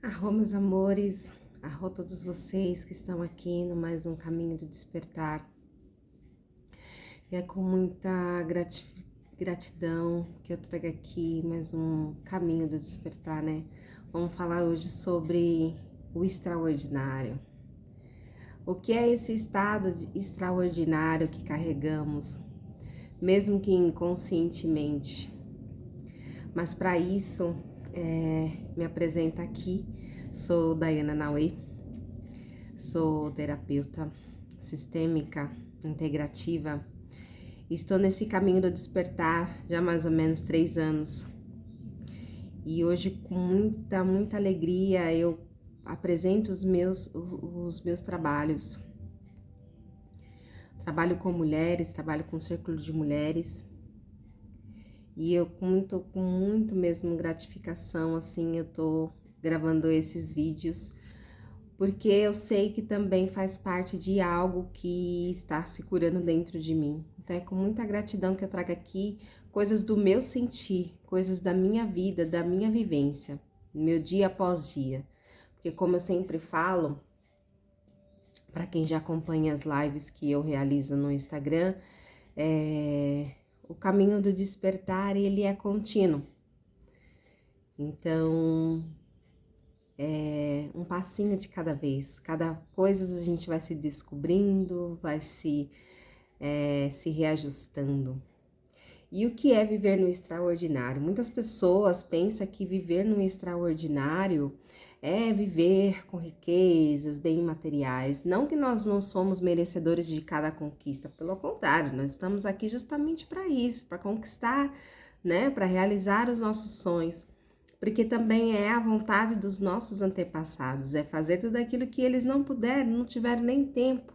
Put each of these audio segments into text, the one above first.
Arro, meus amores, arro todos vocês que estão aqui no mais um Caminho do Despertar. E é com muita gratidão que eu trago aqui mais um Caminho do Despertar, né? Vamos falar hoje sobre o extraordinário. O que é esse estado extraordinário que carregamos, mesmo que inconscientemente? Mas para isso, me apresento aqui. Sou Dayana Naue, sou terapeuta sistêmica integrativa. Estou nesse caminho do despertar já há mais ou menos 3 anos. E hoje, com muita alegria, eu apresento os meus trabalhos. Trabalho com mulheres, trabalho com um círculo de mulheres. E eu com muito mesmo gratificação, assim, eu tô gravando esses vídeos, porque eu sei que também faz parte de algo que está se curando dentro de mim. Então é com muita gratidão que eu trago aqui coisas do meu sentir, coisas da minha vida, da minha vivência, meu dia após dia. Porque como eu sempre falo, para quem já acompanha as lives que eu realizo no Instagram, o caminho do despertar, ele é contínuo. Então, um passinho de cada vez. Cada coisa a gente vai se descobrindo, vai se reajustando. E o que é viver no extraordinário? Muitas pessoas pensam que viver no extraordinário é viver com riquezas, bens materiais. Não que nós não somos merecedores de cada conquista, pelo contrário, nós estamos aqui justamente para isso, para conquistar, né, para realizar os nossos sonhos. Porque também é a vontade dos nossos antepassados, é fazer tudo aquilo que eles não puderam, não tiveram nem tempo,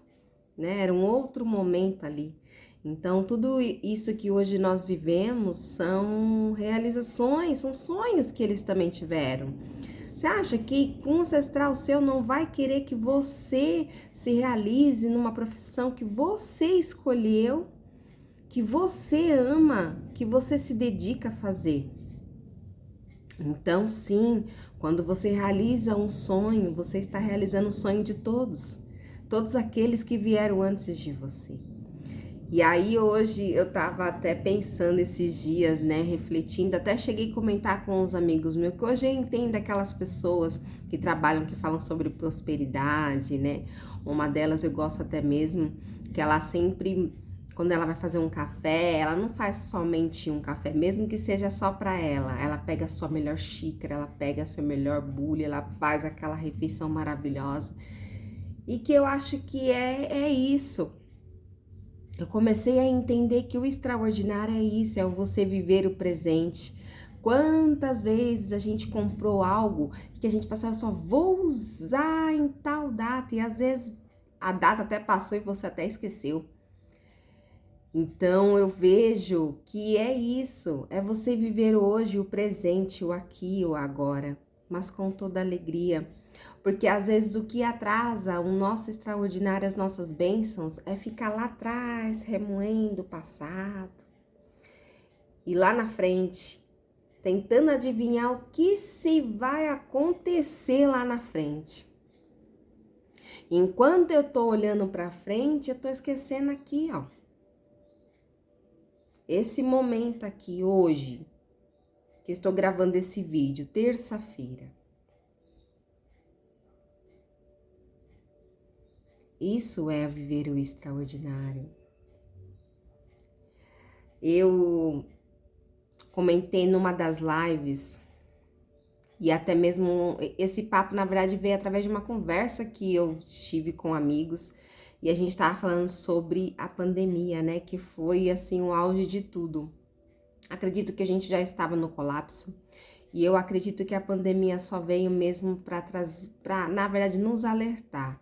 né? Era um outro momento ali. Então, tudo isso que hoje nós vivemos são realizações, são sonhos que eles também tiveram. Você acha que um ancestral seu não vai querer que você se realize numa profissão que você escolheu, que você ama, que você se dedica a fazer? Então, sim, quando você realiza um sonho, você está realizando o sonho de todos aqueles que vieram antes de você. E aí hoje eu tava até pensando esses dias, né, refletindo, até cheguei a comentar com uns amigos meus, que hoje eu entendo aquelas pessoas que trabalham, que falam sobre prosperidade, né, uma delas eu gosto até mesmo, que ela sempre, quando ela vai fazer um café, ela não faz somente um café, mesmo que seja só para ela pega a sua melhor xícara, ela pega a sua melhor bule, ela faz aquela refeição maravilhosa, e que eu acho que é isso. Eu comecei a entender que o extraordinário é isso, é você viver o presente. Quantas vezes a gente comprou algo que a gente fala assim, eu só vou usar em tal data, e às vezes a data até passou e você até esqueceu. Então eu vejo que é isso, é você viver hoje o presente, o aqui, o agora, mas com toda alegria. Porque às vezes o que atrasa o nosso extraordinário, as nossas bênçãos, é ficar lá atrás, remoendo o passado. E lá na frente, tentando adivinhar o que se vai acontecer lá na frente. Enquanto eu tô olhando para frente, eu tô esquecendo aqui, ó. Esse momento aqui, hoje, que eu estou gravando esse vídeo, terça-feira. Isso é viver o extraordinário. Eu comentei numa das lives, e até mesmo esse papo, na verdade, veio através de uma conversa que eu tive com amigos, e a gente estava falando sobre a pandemia, né, que foi, assim, o auge de tudo. Acredito que a gente já estava no colapso, e eu acredito que a pandemia só veio mesmo para, na verdade, nos alertar.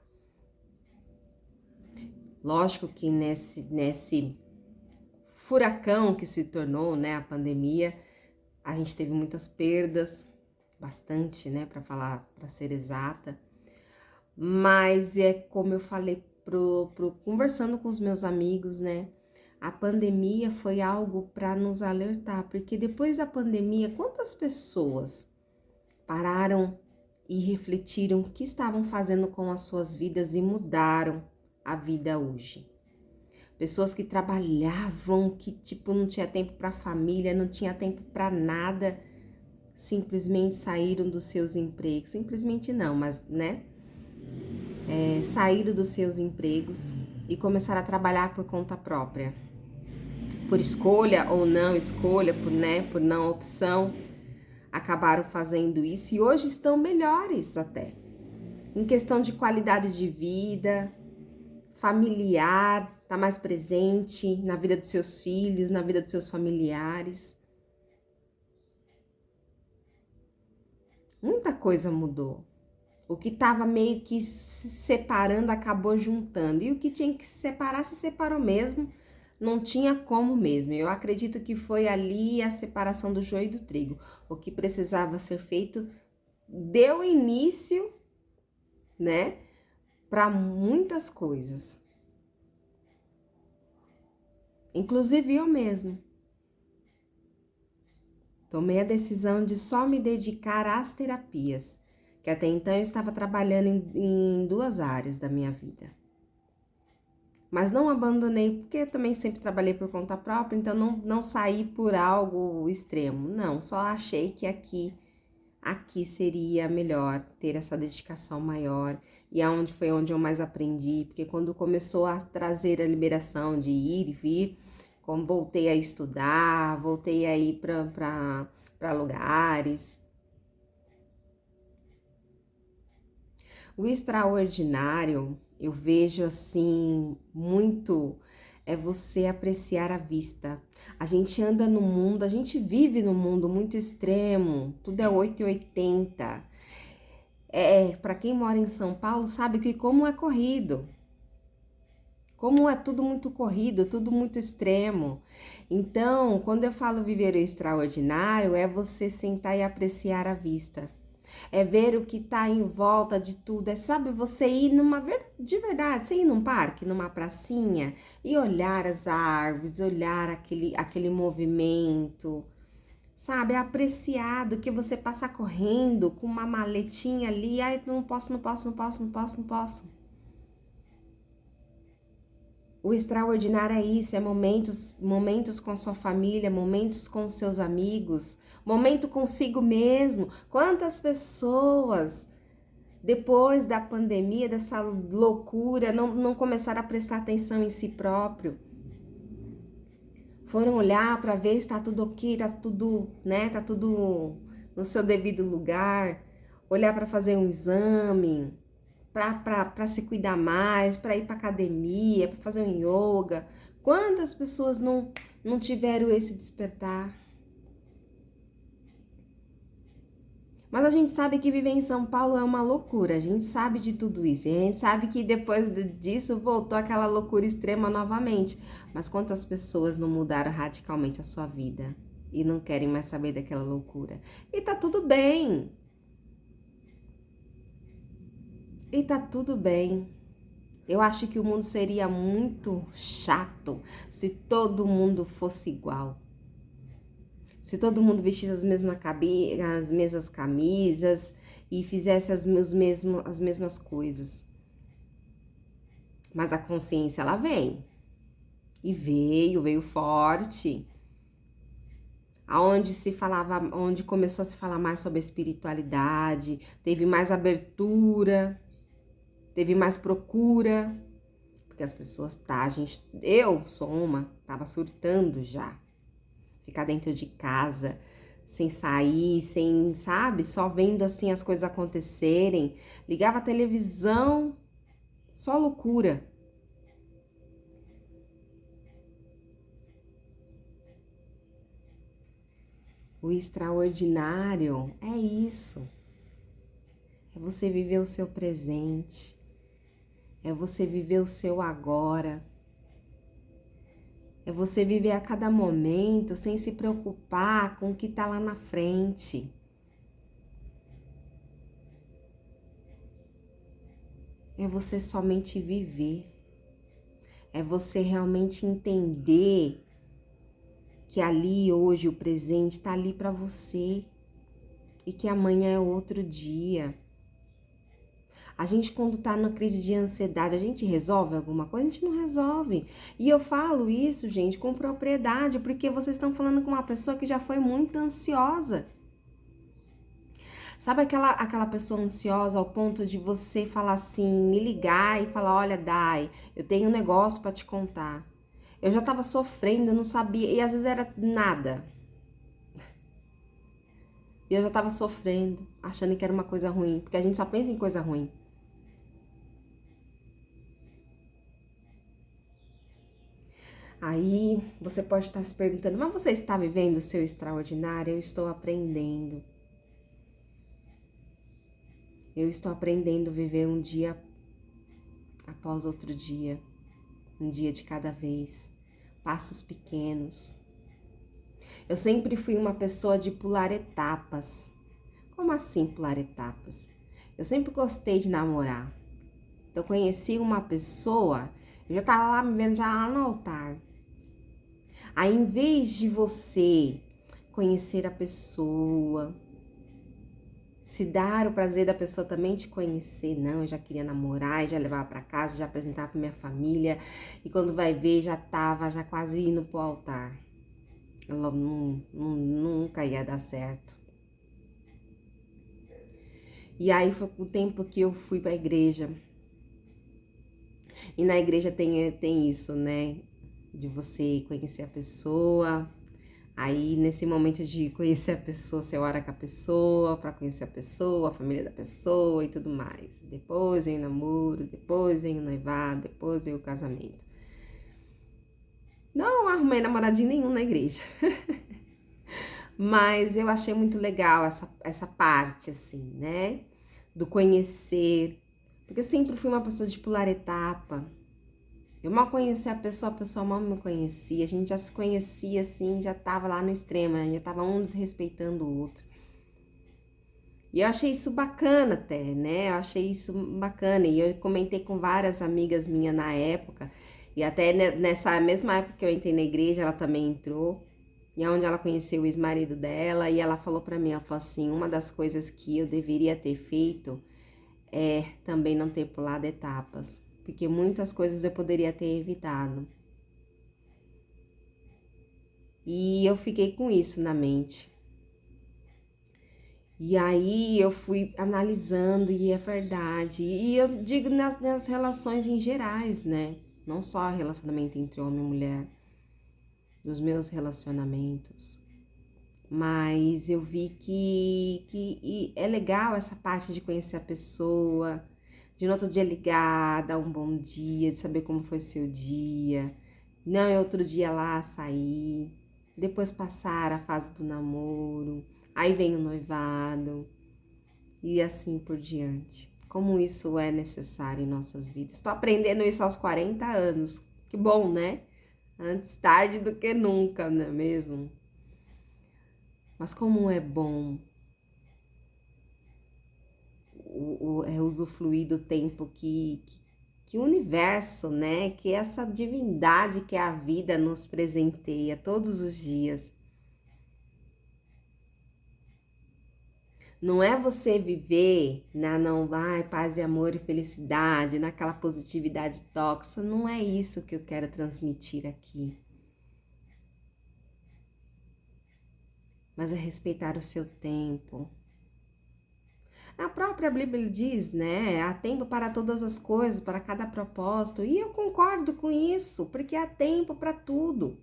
Lógico que nesse furacão que se tornou, né, a pandemia, a gente teve muitas perdas, bastante, né, para ser exata. Mas é como eu falei conversando com os meus amigos, né? A pandemia foi algo para nos alertar, porque depois da pandemia, quantas pessoas pararam e refletiram o que estavam fazendo com as suas vidas e mudaram a vida hoje. Pessoas que trabalhavam, que tipo não tinha tempo para a família, não tinha tempo para nada, simplesmente saíram dos seus empregos. Simplesmente não, mas né? Saíram dos seus empregos e começaram a trabalhar por conta própria. Por escolha ou não escolha, por não opção, acabaram fazendo isso e hoje estão melhores até. Em questão de qualidade de vida, familiar, tá mais presente na vida dos seus filhos, na vida dos seus familiares. Muita coisa mudou. O que estava meio que se separando acabou juntando. E o que tinha que se separar, se separou mesmo. Não tinha como mesmo. Eu acredito que foi ali a separação do joio e do trigo. O que precisava ser feito deu início, né, para muitas coisas. Inclusive eu mesmo. Tomei a decisão de só me dedicar às terapias, que até então eu estava trabalhando em duas áreas da minha vida. Mas não abandonei, porque eu também sempre trabalhei por conta própria, então não saí por algo extremo. Não, só achei que aqui seria melhor ter essa dedicação maior. E foi onde eu mais aprendi, porque quando começou a trazer a liberação de ir e vir, como voltei a estudar, voltei a ir para lugares. O extraordinário, eu vejo assim, muito, é você apreciar a vista. A gente anda no mundo, a gente vive num mundo muito extremo, tudo é 880. Para quem mora em São Paulo, sabe que como é corrido. Como é tudo muito corrido, tudo muito extremo. Então, quando eu falo viver o extraordinário, é você sentar e apreciar a vista. É ver o que está em volta de tudo. É, sabe, você ir de verdade, você ir num parque, numa pracinha e olhar as árvores, olhar aquele movimento. Sabe, é apreciado que você passa correndo com uma maletinha ali. Ai, não posso, não posso, não posso, não posso, não posso. O extraordinário é isso, é momentos com sua família, momentos com seus amigos, momento consigo mesmo. Quantas pessoas, depois da pandemia, dessa loucura, não começaram a prestar atenção em si próprio? Foram olhar para ver se está tudo ok, tá tudo, né? Tá tudo no seu devido lugar. Olhar para fazer um exame, para se cuidar mais, para ir para academia, para fazer um yoga. Quantas pessoas não tiveram esse despertar? Mas a gente sabe que viver em São Paulo é uma loucura, a gente sabe de tudo isso. E a gente sabe que depois disso voltou aquela loucura extrema novamente. Mas quantas pessoas não mudaram radicalmente a sua vida e não querem mais saber daquela loucura? E tá tudo bem. E tá tudo bem. Eu acho que o mundo seria muito chato se todo mundo fosse igual. Se todo mundo vestisse as mesmas camisas e fizesse as mesmas coisas. Mas a consciência, ela vem. E veio forte. Onde começou a se falar mais sobre a espiritualidade, teve mais abertura, teve mais procura. Porque as pessoas, eu sou tava surtando já. Ficar dentro de casa, sem sair, sem, sabe, só vendo assim as coisas acontecerem. Ligava a televisão, só loucura. O extraordinário é isso. É você viver o seu presente. É você viver o seu agora. É você viver a cada momento sem se preocupar com o que está lá na frente. É você somente viver. É você realmente entender que ali hoje o presente está ali para você e que amanhã é outro dia. A gente, quando tá na crise de ansiedade, a gente resolve alguma coisa? A gente não resolve. E eu falo isso, gente, com propriedade, porque vocês estão falando com uma pessoa que já foi muito ansiosa. Sabe aquela pessoa ansiosa ao ponto de você falar assim, me ligar e falar, olha, Dai, eu tenho um negócio pra te contar. Eu já tava sofrendo, eu não sabia, e às vezes era nada. E eu já tava sofrendo, achando que era uma coisa ruim, porque a gente só pensa em coisa ruim. Aí você pode estar se perguntando, mas você está vivendo o seu extraordinário? Eu estou aprendendo. Eu estou aprendendo a viver um dia após outro dia, um dia de cada vez, passos pequenos. Eu sempre fui uma pessoa de pular etapas. Como assim pular etapas? Eu sempre gostei de namorar. Então conheci uma pessoa, eu já estava lá me vendo já lá no altar. Aí em vez de você conhecer a pessoa, se dar o prazer da pessoa também te conhecer, não, eu já queria namorar, já levava para casa, já apresentava para minha família, e quando vai ver já tava já quase indo pro altar. Ela nunca ia dar certo. E aí foi o tempo que eu fui para a igreja. E na igreja tem isso, né? De você conhecer a pessoa. Aí, nesse momento de conhecer a pessoa, você ora com a pessoa, pra conhecer a pessoa, a família da pessoa e tudo mais. Depois vem o namoro, depois vem o noivado, depois vem o casamento. Não arrumei namoradinho nenhum na igreja. Mas eu achei muito legal essa parte, assim, né? Do conhecer. Porque eu sempre fui uma pessoa de pular etapa. Eu mal conhecia a pessoa mal me conhecia. A gente já se conhecia, assim, já tava lá no extremo, já tava um desrespeitando o outro. E eu achei isso bacana até, né? Eu achei isso bacana. E eu comentei com várias amigas minhas na época. E até nessa mesma época que eu entrei na igreja, ela também entrou. E é onde ela conheceu o ex-marido dela. E ela falou pra mim, ela falou assim, uma das coisas que eu deveria ter feito é também não ter pulado etapas. Porque muitas coisas eu poderia ter evitado. E eu fiquei com isso na mente. E aí eu fui analisando e é verdade. E eu digo nas relações em gerais, né? Não só relacionamento entre homem e mulher, nos meus relacionamentos. Mas eu vi que é legal essa parte de conhecer a pessoa, de no outro dia ligar, dar um bom dia, de saber como foi seu dia. Não é outro dia lá sair, depois passar a fase do namoro, aí vem o noivado e assim por diante. Como isso é necessário em nossas vidas. Estou aprendendo isso aos 40 anos. Que bom, né? Antes tarde do que nunca, não é mesmo? Mas como é bom usufruir do tempo que o universo, né? Que essa divindade que é a vida nos presenteia todos os dias. Não é você viver na não vai, paz e amor e felicidade, naquela positividade tóxica. Não é isso que eu quero transmitir aqui. Mas é respeitar o seu tempo. A própria Bíblia diz, né? Há tempo para todas as coisas, para cada propósito. E eu concordo com isso, porque há tempo para tudo.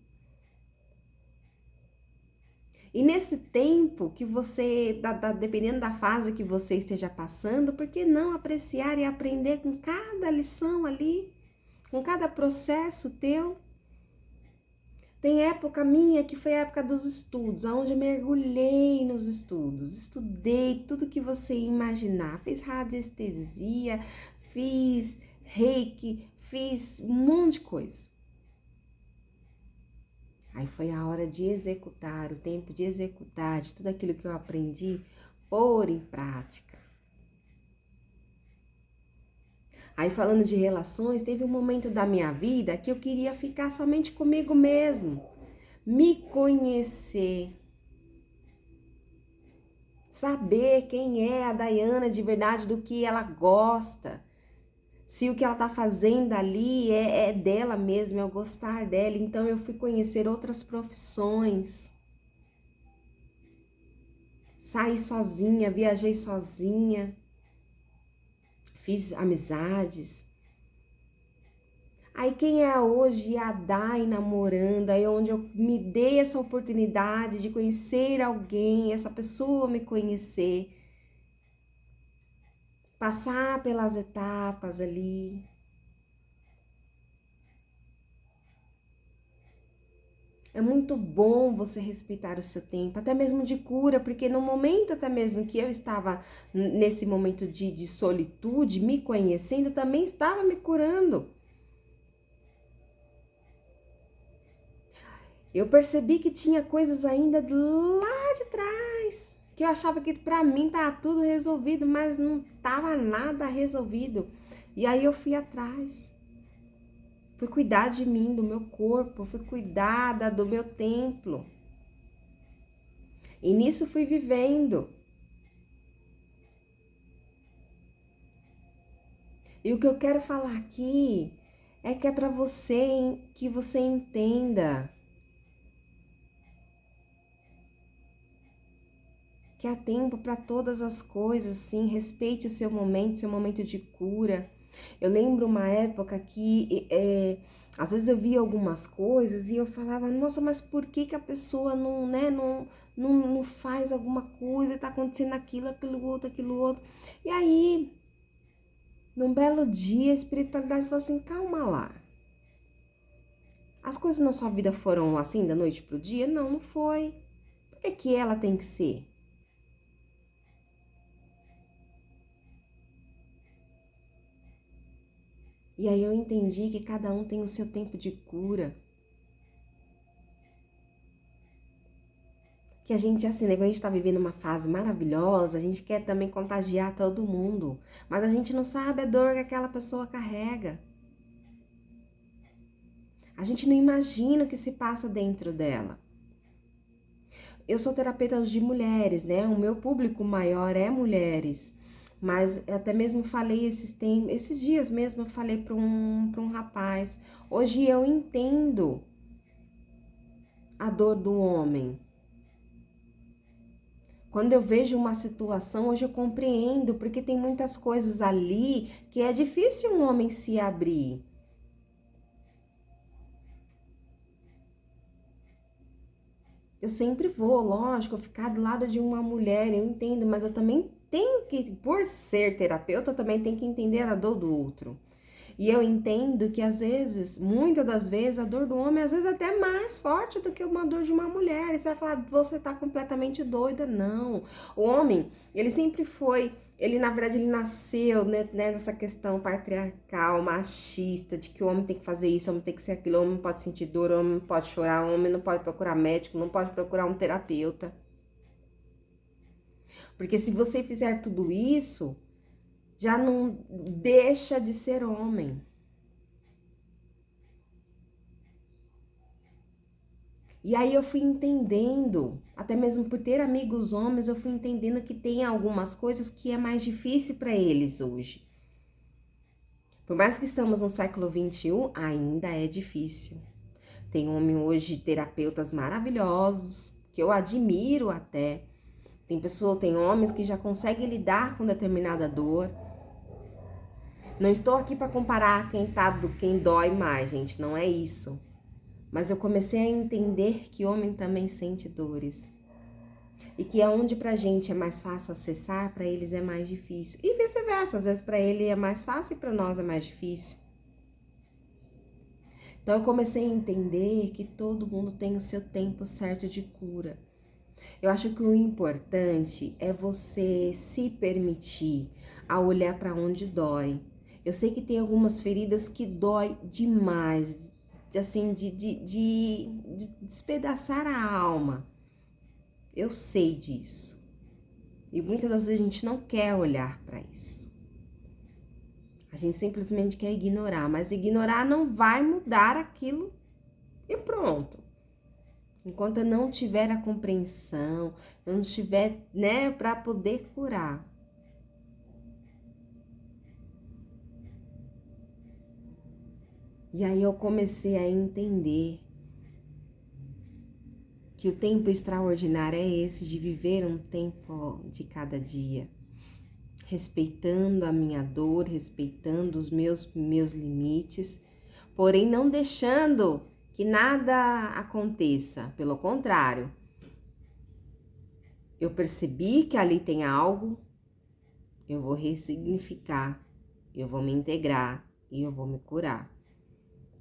E nesse tempo que você, dependendo da fase que você esteja passando, por que não apreciar e aprender com cada lição ali, com cada processo teu? Tem época minha que foi a época dos estudos, onde eu mergulhei nos estudos, estudei tudo que você imaginar, fiz radiestesia, fiz reiki, fiz um monte de coisa. Aí foi a hora de executar, o tempo de executar, de tudo aquilo que eu aprendi, pôr em prática. Aí falando de relações, teve um momento da minha vida que eu queria ficar somente comigo mesmo, me conhecer, Saber quem é a Daiana de verdade, do que ela gosta. Se o que ela tá fazendo ali é dela mesma, é o gostar dela. Então eu fui conhecer outras profissões. Saí sozinha, viajei sozinha. Fiz amizades. Aí quem é hoje a Dai namorando, aí onde eu me dei essa oportunidade de conhecer alguém, essa pessoa me conhecer, passar pelas etapas ali. É muito bom você respeitar o seu tempo, até mesmo de cura, porque no momento até mesmo que eu estava nesse momento de solitude, me conhecendo, também estava me curando. Eu percebi que tinha coisas ainda lá de trás, que eu achava que pra mim tava tudo resolvido, mas não tava nada resolvido. E aí eu fui atrás. Fui cuidar de mim, do meu corpo, fui cuidar do meu templo. E nisso fui vivendo. E o que eu quero falar aqui é que é para você que você entenda que há tempo para todas as coisas, sim. Respeite o seu momento de cura. Eu lembro uma época que às vezes eu via algumas coisas e eu falava, nossa, mas por que a pessoa não, né, não faz alguma coisa e tá acontecendo aquilo outro, aquilo outro. E aí, num belo dia, a espiritualidade falou assim, calma lá. As coisas na sua vida foram assim, da noite pro dia? Não, não foi. Por que ela tem que ser? E aí eu entendi que cada um tem o seu tempo de cura. Que a gente, assim, né, quando a gente tá vivendo uma fase maravilhosa, a gente quer também contagiar todo mundo. Mas a gente não sabe a dor que aquela pessoa carrega. A gente não imagina o que se passa dentro dela. Eu sou terapeuta de mulheres, né? O meu público maior é mulheres. Mas eu até mesmo falei esses dias mesmo eu falei para um rapaz. Hoje eu entendo a dor do homem. Quando eu vejo uma situação, hoje eu compreendo, porque tem muitas coisas ali que é difícil um homem se abrir. Eu sempre vou, lógico, ficar do lado de uma mulher, eu entendo, mas eu também tenho que, por ser terapeuta, eu também tenho que entender a dor do outro. E eu entendo que às vezes, muitas das vezes, a dor do homem às vezes até mais forte do que uma dor de uma mulher. E você vai falar, você tá completamente doida. Não. O homem, ele sempre foi, ele na verdade ele nasceu, né, nessa questão patriarcal, machista, de que o homem tem que fazer isso, o homem tem que ser aquilo, o homem não pode sentir dor, o homem não pode chorar, o homem não pode procurar médico, não pode procurar um terapeuta. Porque se você fizer tudo isso, já não deixa de ser homem. E aí eu fui entendendo, até mesmo por ter amigos homens, eu fui entendendo que tem algumas coisas que é mais difícil para eles hoje. Por mais que estamos no século XXI, ainda é difícil. Tem homem hoje, terapeutas maravilhosos, que eu admiro até. Tem homens que já conseguem lidar com determinada dor. Não estou aqui para comparar quem dói mais, gente, não é isso. Mas eu comecei a entender que homem também sente dores. E que aonde pra gente é mais fácil acessar, pra eles é mais difícil. E vice-versa, às vezes pra ele é mais fácil e pra nós é mais difícil. Então eu comecei a entender que todo mundo tem o seu tempo certo de cura. Eu acho que o importante é você se permitir a olhar pra onde dói. Eu sei que tem algumas feridas que dói demais, assim, de despedaçar a alma. Eu sei disso. E muitas das vezes a gente não quer olhar para isso. A gente simplesmente quer ignorar, mas ignorar não vai mudar aquilo e pronto. enquanto eu não tiver a compreensão, eu não tiver, né, para poder curar. E aí eu comecei a entender que o tempo extraordinário é esse de viver um tempo de cada dia, respeitando a minha dor, respeitando os meus limites, porém não deixando que nada aconteça. Pelo contrário, eu percebi que ali tem algo, eu vou ressignificar, eu vou me integrar e eu vou me curar.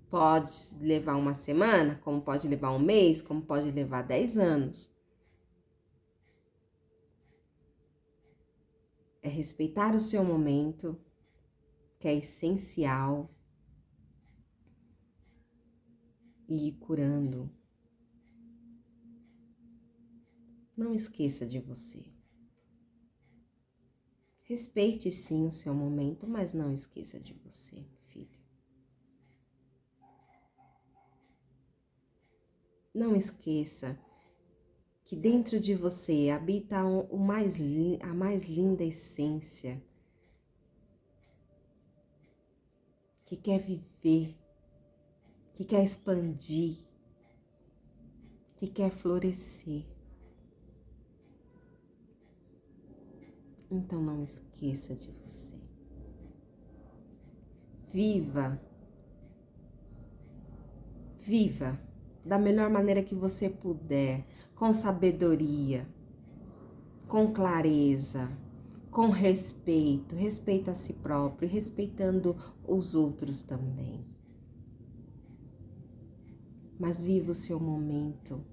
Pode levar uma semana, como pode levar um mês, como pode levar 10 anos. É respeitar o seu momento, que é essencial, e ir curando. Não esqueça de você. Respeite sim o seu momento, mas não esqueça de você, filho. Não esqueça que dentro de você habita a mais linda essência, que quer viver, que quer expandir, que quer florescer. Então não esqueça de você. Viva, viva da melhor maneira que você puder, com sabedoria, com clareza, com respeito, respeito a si próprio, respeitando os outros também. Mas viva o seu momento.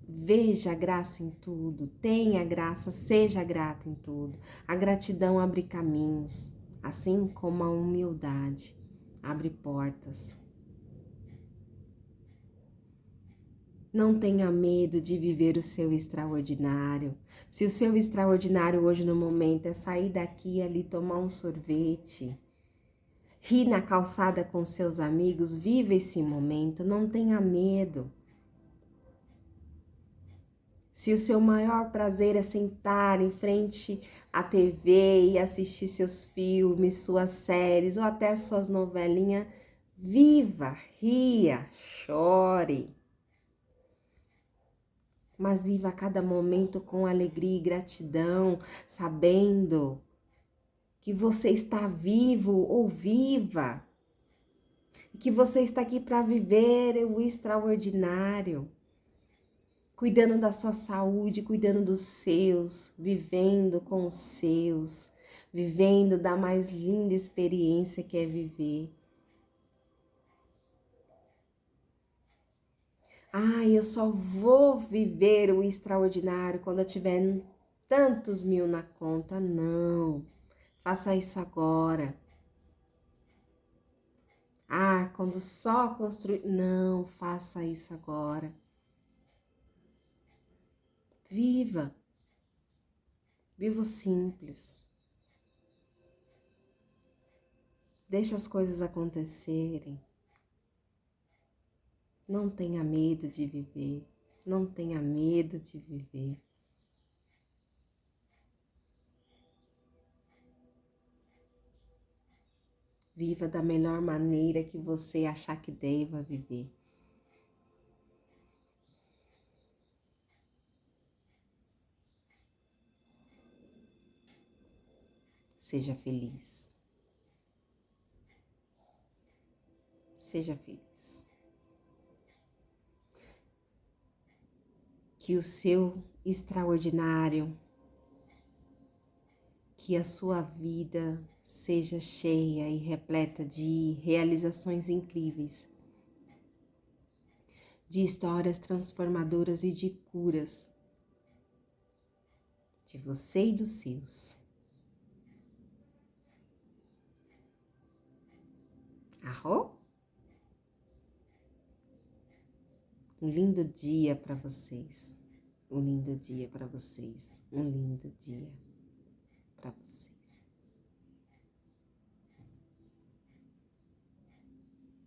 Veja a graça em tudo, tenha graça, seja grato em tudo. A gratidão abre caminhos, assim como a humildade abre portas. Não tenha medo de viver o seu extraordinário. Se o seu extraordinário hoje no momento é sair daqui e ali tomar um sorvete, rir na calçada com seus amigos, viva esse momento, não tenha medo. Se o seu maior prazer é sentar em frente à TV e assistir seus filmes, suas séries ou até suas novelinhas, viva, ria, chore. Mas viva cada momento com alegria e gratidão, sabendo que você está vivo ou viva e que você está aqui para viver o extraordinário. Cuidando da sua saúde, cuidando dos seus, vivendo com os seus, vivendo da mais linda experiência que é viver. Eu só vou viver o extraordinário quando eu tiver tantos mil na conta. Não, faça isso agora. Quando só construir. Não, faça isso agora. Viva. Viva o simples. Deixa as coisas acontecerem. Não tenha medo de viver. Não tenha medo de viver. Viva da melhor maneira que você achar que deva viver. Seja feliz. Seja feliz. Que o seu extraordinário, que a sua vida seja cheia e repleta de realizações incríveis, de histórias transformadoras e de curas de você e dos seus. Arro? Um lindo dia para vocês. Um lindo dia para vocês. Um lindo dia para vocês.